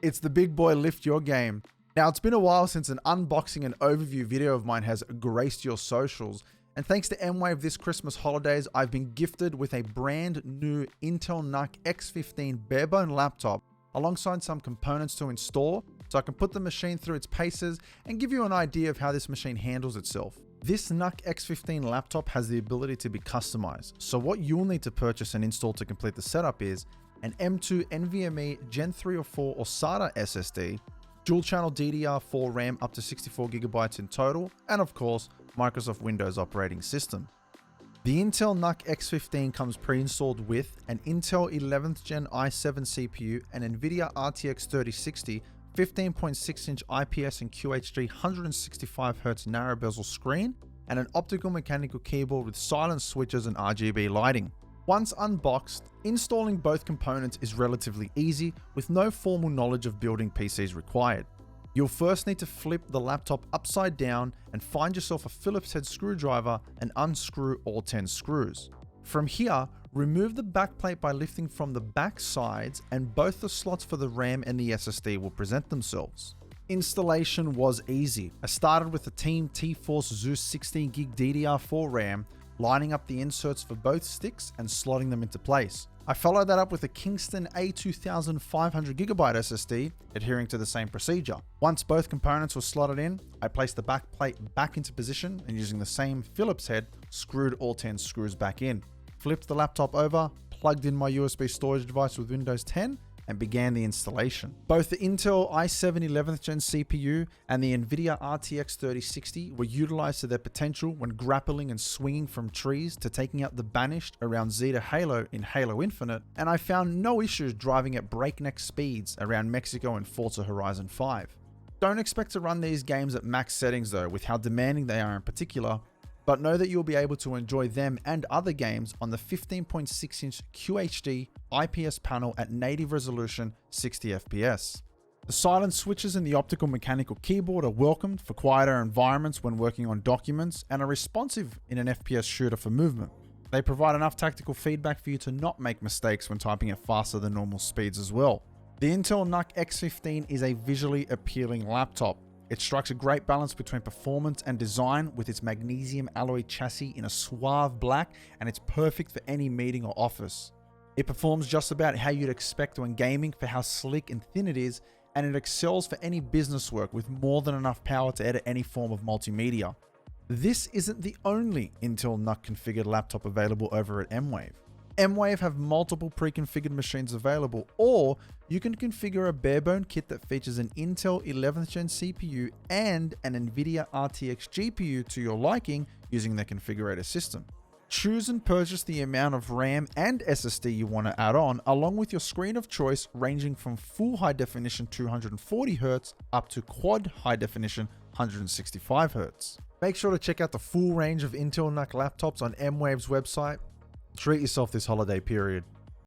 It's the big boy Lift Your Game. Now, it's been a while since an unboxing and overview video of mine has graced your socials, and thanks to MWAVE this Christmas holidays, I've been gifted with a brand new Intel NUC X15 Barebone laptop alongside some components to install so I can put the machine through its paces and give you an idea of how this machine handles itself. This NUC X15 laptop has the ability to be customized, so what you'll need to purchase and install to complete the setup is an M2 NVMe Gen 3 or 4 or SATA SSD, dual channel DDR4 RAM up to 64GB in total, and of course, Microsoft Windows operating system. The Intel NUC X15 comes pre-installed with an Intel 11th Gen i7 CPU, an NVIDIA RTX 3060 15.6-inch IPS and QHD 165Hz narrow bezel screen, and an optical mechanical keyboard with silent switches and RGB lighting. Once unboxed, installing both components is relatively easy with no formal knowledge of building PCs required. You'll first need to flip the laptop upside down and find yourself a Phillips head screwdriver and unscrew all 10 screws. From here, remove the backplate by lifting from the back sides and both the slots for the RAM and the SSD will present themselves. Installation was easy. I started with the Team T-Force Zeus 16GB DDR4 RAM, lining up the inserts for both sticks and slotting them into place. I followed that up with a Kingston A2500GB SSD, adhering to the same procedure. Once both components were slotted in, I placed the back plate back into position and using the same Phillips head, screwed all 10 screws back in. Flipped the laptop over, plugged in my USB storage device with Windows 10, and began the installation. Both the Intel i7 11th Gen CPU and the NVIDIA RTX 3060 were utilized to their potential when grappling and swinging from trees to taking out the banished around Zeta Halo in Halo Infinite, and I found no issues driving at breakneck speeds around Mexico in Forza Horizon 5. Don't expect to run these games at max settings though, with how demanding they are in particular, but know that you'll be able to enjoy them and other games on the 15.6-inch QHD IPS panel at native resolution 60 FPS. The silent switches in the optical mechanical keyboard are welcomed for quieter environments when working on documents and are responsive in an FPS shooter for movement. They provide enough tactical feedback for you to not make mistakes when typing at faster than normal speeds as well. The Intel NUC X15 is a visually appealing laptop. It strikes a great balance between performance and design with its magnesium alloy chassis in a suave black, and it's perfect for any meeting or office. It performs just about how you'd expect when gaming for how sleek and thin it is, and it excels for any business work with more than enough power to edit any form of multimedia. This isn't the only Intel NUC configured laptop available over at MWAVE. MWAVE have multiple pre-configured machines available, or you can configure a barebone kit that features an Intel 11th Gen CPU and an NVIDIA RTX GPU to your liking using their configurator system. Choose and purchase the amount of RAM and SSD you want to add on, along with your screen of choice ranging from full high definition 240Hz up to quad high definition 165Hz. Make sure to check out the full range of Intel NUC laptops on MWAVE's website. Treat yourself this holiday period.